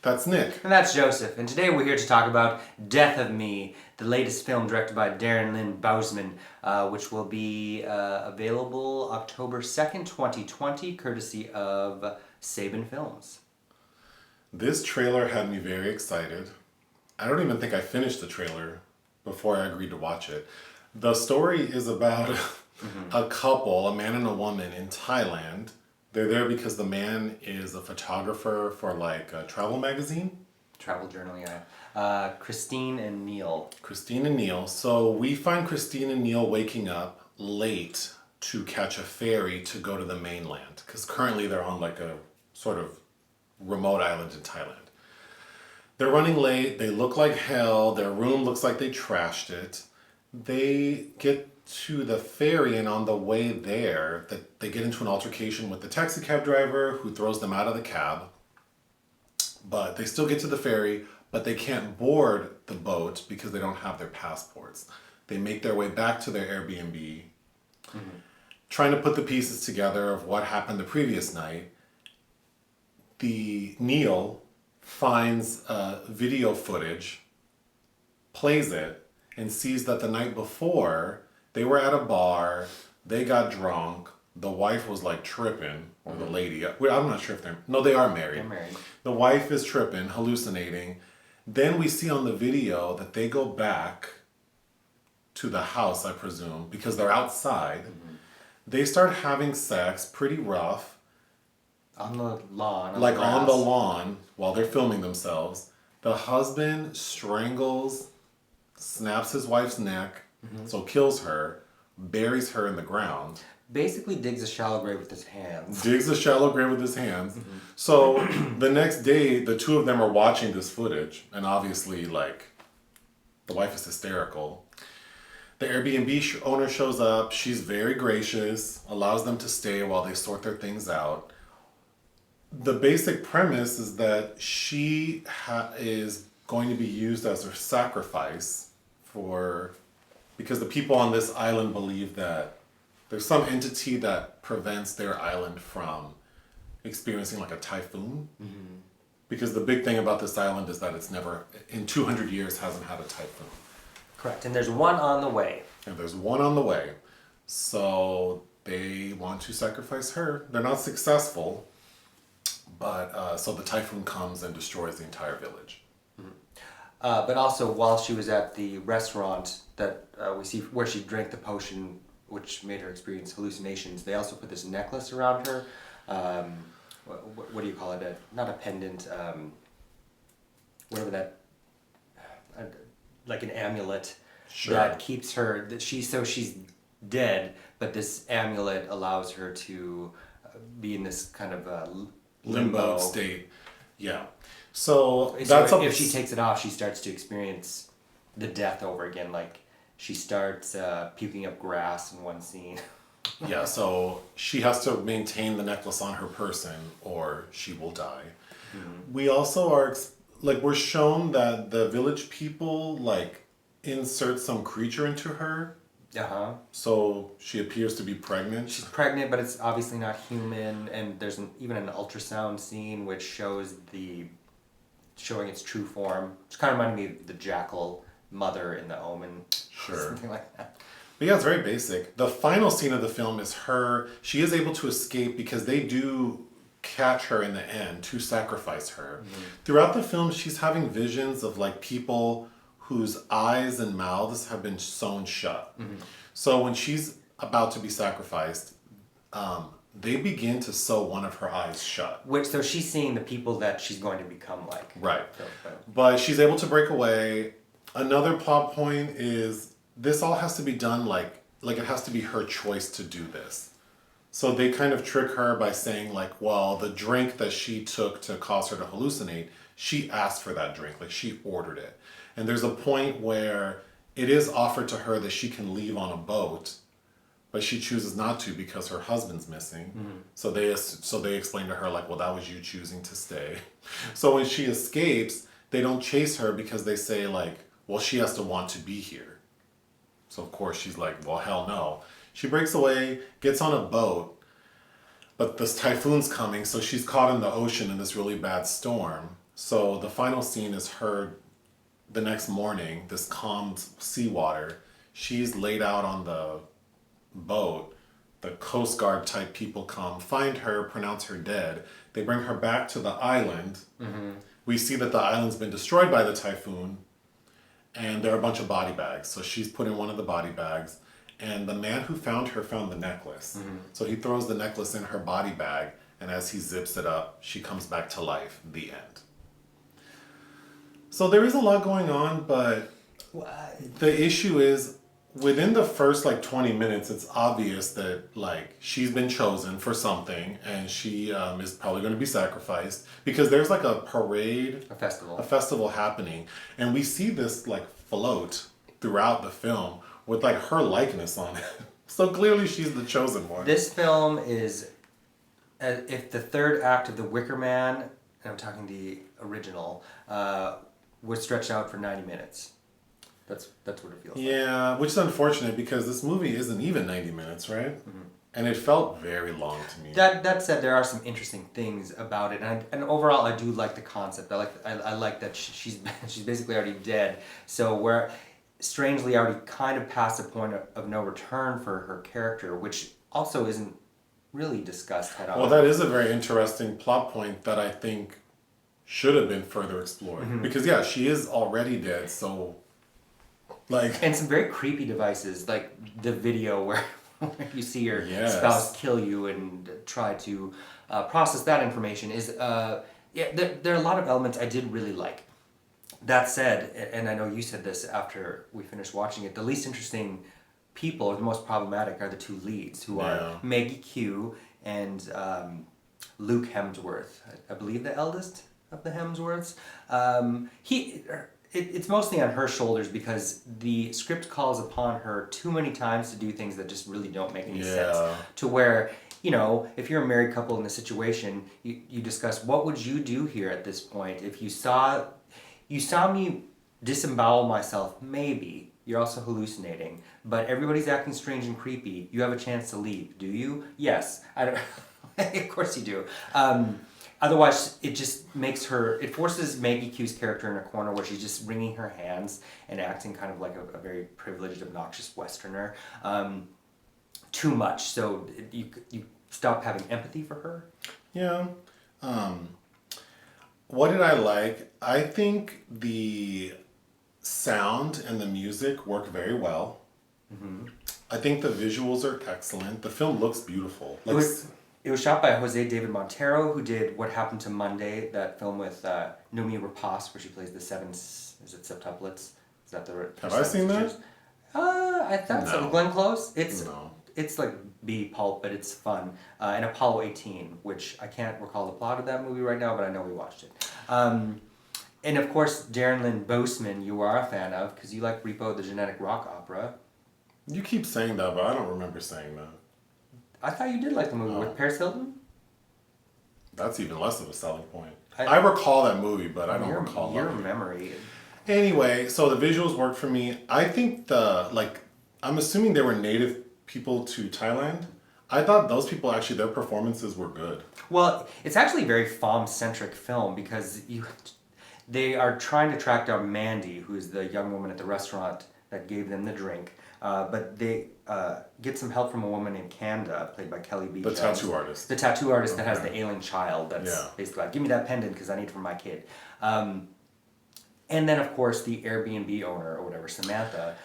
That's Nick. And that's Joseph. And today we're here to talk about Death of Me, the latest film directed by Darren Lynn Bousman, which will be available October 2nd, 2020, courtesy of Saban Films. This trailer had me very excited. I don't even think I finished the trailer before I agreed to watch it. The story is about a couple, a man and a woman in Thailand. They're there because the man is a photographer for like a travel magazine. Travel journal, yeah. Christine and Neil. Christine and Neil. So we find Christine and Neil waking up late to catch a ferry to go to the mainland. Because currently they're on like a sort of remote island in Thailand. They're running late. They look like hell. Their room looks like they trashed it. They get to the ferry, and on the way there, that they get into an altercation with the taxi cab driver who throws them out of the cab. But they still get to the ferry, but they can't board the boat because they don't have their passports. They make their way back to their Airbnb, trying to put the pieces together of what happened the previous night. Neil finds video footage, plays it, and sees that the night before they were at a bar, they got drunk, the wife was like tripping, or the lady, I'm not sure if they are married. They're married. The wife is tripping, hallucinating. Then we see on the video that they go back to the house, I presume, because they're outside. They start having sex, pretty rough. On the lawn. Like on the lawn while they're filming themselves. The husband strangles, snaps his wife's neck, so kills her, buries her in the ground. Basically digs a shallow grave with his hands. So the next day, the two of them are watching this footage, and obviously, like, the wife is hysterical. The Airbnb owner shows up. She's very gracious, allows them to stay while they sort their things out. The basic premise is that she is going to be used as her sacrifice because the people on this island believe that there's some entity that prevents their island from experiencing like a typhoon. Because the big thing about this island is that it's never, in 200 years, hasn't had a typhoon. Correct, and there's one on the way. So they want to sacrifice her. They're not successful. But so the typhoon comes and destroys the entire village. But also, while she was at the restaurant that we see where she drank the potion, which made her experience hallucinations, they also put this necklace around her. What do you call it? Not a pendant. Whatever that. Like an amulet. Sure. That keeps her. She's dead, but this amulet allows her to be in this kind of. Limbo state. Yeah. So that's if she takes it off, she starts to experience the death over again. Like she starts puking up grass in one scene. Yeah, so she has to maintain the necklace on her person or she will die. We also are we're shown that the village people like insert some creature into her. So she appears to be pregnant. She's pregnant, but it's obviously not human. And there's even an ultrasound scene which shows showing its true form. It's kind of reminding me of the jackal mother in The Omen. Sure. Something like that. But yeah, it's very basic. The final scene of the film is she is able to escape because they do catch her in the end to sacrifice her. Throughout the film, she's having visions of like people whose eyes and mouths have been sewn shut. So when she's about to be sacrificed, they begin to sew one of her eyes shut. So she's seeing the people that she's going to become like. Right. But she's able to break away. Another plot point is this all has to be done like it has to be her choice to do this. So they kind of trick her by saying like, well, the drink that she took to cause her to hallucinate, she asked for that drink, like she ordered it. And there's a point where it is offered to her that she can leave on a boat, but she chooses not to because her husband's missing. So they explain to her like, well, that was you choosing to stay. So when she escapes, they don't chase her because they say like, well, she has to want to be here. So of course she's like, well, hell no. She breaks away, gets on a boat, but this typhoon's coming, so she's caught in the ocean in this really bad storm. So the final scene is her the next morning, this calm seawater. She's laid out on the boat. The Coast Guard type people come, find her, pronounce her dead. They bring her back to the island. We see that the island's been destroyed by the typhoon, and there are a bunch of body bags. So she's put in one of the body bags, and the man who found her found the necklace. So he throws the necklace in her body bag, and as he zips it up, she comes back to life. The end. So there is a lot going on, but the issue is within the first like 20 minutes, it's obvious that like she's been chosen for something, and she is probably going to be sacrificed because there's like a parade, a festival happening, and we see this like float throughout the film with like her likeness on it. So clearly she's the chosen one. This film is, if the third act of the Wicker Man, and I'm talking the original, was stretched out for 90 minutes. That's what it feels like. Yeah, which is unfortunate because this movie isn't even 90 minutes, right? And it felt very long to me. That said, there are some interesting things about it, and overall, I do like the concept. I like that she's basically already dead. So we're strangely already kind of past the point of no return for her character, which also isn't really discussed head on. Well, that is a very interesting plot point that I think should have been further explored. Because yeah, she is already dead, so like, and some very creepy devices, like the video where you see your spouse kill you and try to process that information is there are a lot of elements I did really like. That said, and I know you said this after we finished watching it, the least interesting people, or the most problematic, are the two leads, who are Maggie Q and Luke Hemsworth. I believe the eldest of the Hemsworths. It's mostly on her shoulders because the script calls upon her too many times to do things that just really don't make any sense. To where, you know, if you're a married couple in a situation, you discuss, what would you do here at this point? If you saw me disembowel myself, maybe. You're also hallucinating. But everybody's acting strange and creepy. You have a chance to leave. Do you? Yes. I don't. Of course you do. Otherwise, it just makes her... It forces Maggie Q's character in a corner where she's just wringing her hands and acting kind of like a very privileged, obnoxious Westerner. Too much. So you stop having empathy for her. Yeah. What did I like? I think the sound and the music work very well. I think the visuals are excellent. The film looks beautiful. It was shot by Jose David Montero, who did What Happened to Monday, that film with Noomi Rapace, where she plays the seven, is it septuplets? Is that the... Have I seen that? I thought so. Glenn Close? No. It's like B pulp, but it's fun. And Apollo 18, which I can't recall the plot of that movie right now, but I know we watched it. And of course, Darren Lynn Bousman, you are a fan of, because you like Repo, the genetic rock opera. You keep saying that, but I don't remember saying that. I thought you did like the movie with Paris Hilton. That's even less of a selling point. I recall that movie, but I don't recall your memory. Anyway, so the visuals work for me. I think I'm assuming they were native people to Thailand. I thought those people actually, their performances were good. Well, it's actually a very FOM-centric film because they are trying to track down Mandy, who's the young woman at the restaurant that gave them the drink. But they get some help from a woman named Kanda, played by Kelly B. The tattoo artist. The tattoo artist that has the ailing child. That's basically like, give me that pendant because I need it for my kid. And then, of course, the Airbnb owner, or whatever, Samantha,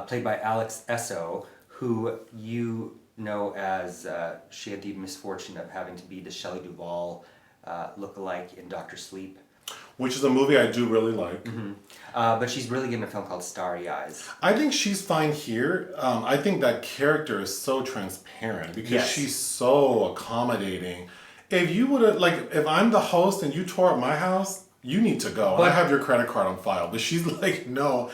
played by Essoe, who you know as she had the misfortune of having to be the Shelley Duvall lookalike in Dr. Sleep. Which is a movie I do really like. But she's really good in a film called Starry Eyes. I think she's fine here. I think that character is so transparent because she's so accommodating. If you would have, if I'm the host and you tore up my house, you need to go. I have your credit card on file. But she's like, no,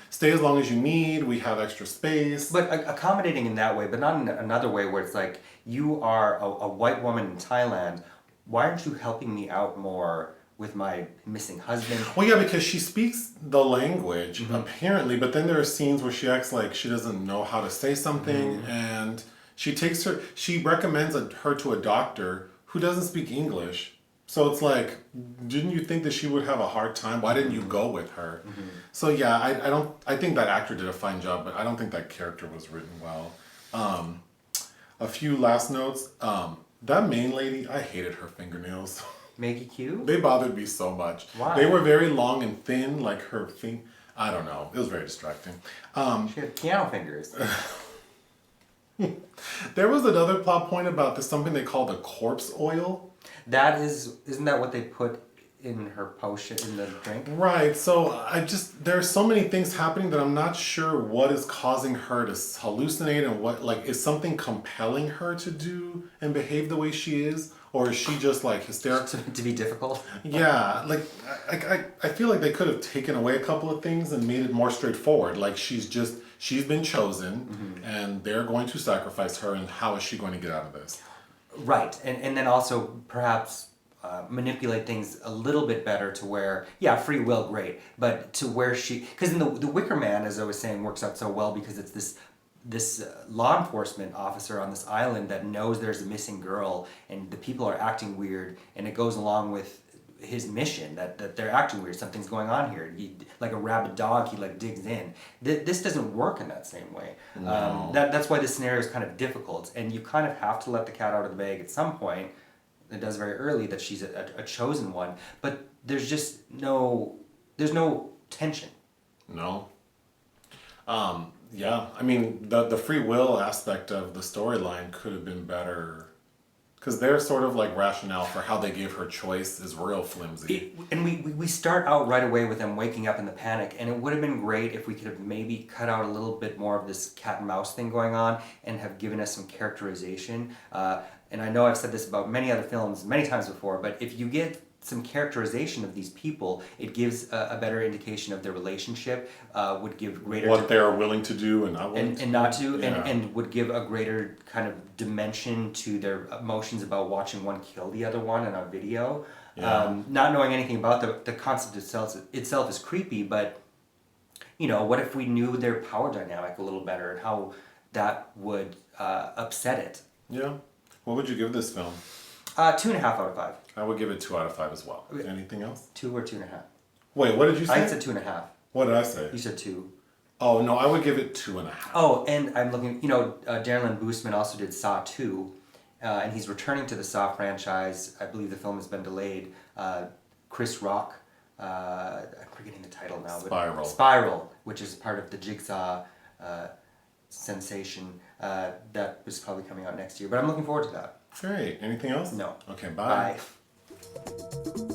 stay as long as you need. We have extra space. But accommodating in that way, but not in another way where it's like, you are a white woman in Thailand. Why aren't you helping me out more with my missing husband? Well, yeah, because she speaks the language, apparently, but then there are scenes where she acts like she doesn't know how to say something, and she recommends her to a doctor who doesn't speak English. So it's like, didn't you think that she would have a hard time? Why didn't you go with her? So yeah, I think that actor did a fine job, but I don't think that character was written well. A few last notes. That main lady, I hated her fingernails. Maggie Q? They bothered me so much. Why? They were very long and thin, like her I don't know. It was very distracting. She had piano fingers. There was another plot point about this, something they call the corpse oil. Isn't that what they put in her potion, in the drink? Right. So there's so many things happening that I'm not sure what is causing her to hallucinate and what, like, is something compelling her to do and behave the way she is? Or is she just like hysterical? To be difficult? Yeah. Like, I feel like they could have taken away a couple of things and made it more straightforward. Like she's been chosen and they're going to sacrifice her, and how is she going to get out of this? Right, and then also perhaps manipulate things a little bit better to where, yeah, free will, great, but to where because in the Wicker Man, as I was saying, works out so well because it's this law enforcement officer on this island that knows there's a missing girl and the people are acting weird, and it goes along with his mission that they're acting weird, something's going on here. He, like a rabid dog, he like digs in. This doesn't work in that same way. No. That's why this scenario is kind of difficult, and you kind of have to let the cat out of the bag at some point. It does very early that she's a chosen one, but there's no tension. No. Yeah, I mean, the free will aspect of the storyline could have been better. Because their sort of like rationale for how they gave her choice is real flimsy. And we start out right away with them waking up in the panic, and it would have been great if we could have maybe cut out a little bit more of this cat and mouse thing going on and have given us some characterization. And I know I've said this about many other films many times before, but if you get some characterization of these people, it gives a better indication of their relationship, would give greater... What they're willing to do and not willing to do. And not to, Yeah. and would give a greater kind of dimension to their emotions about watching one kill the other one in a video. Yeah. Not knowing anything about the concept itself is creepy, but, you know, what if we knew their power dynamic a little better and how that would upset it? Yeah. What would you give this film? 2.5 out of 5. I would give it 2 out of 5 as well. Anything else? 2 or 2.5. Wait, what did you say? I said 2.5. What did I say? You said 2. Oh, no, I would give it 2.5. Oh, and I'm looking, you know, Darren Lynn Bousman also did Saw 2, and he's returning to the Saw franchise. I believe the film has been delayed. Chris Rock, I'm forgetting the title now. Spiral. Spiral, which is part of the Jigsaw sensation that was probably coming out next year. But I'm looking forward to that. Great. Anything else? No. Okay, bye. Bye.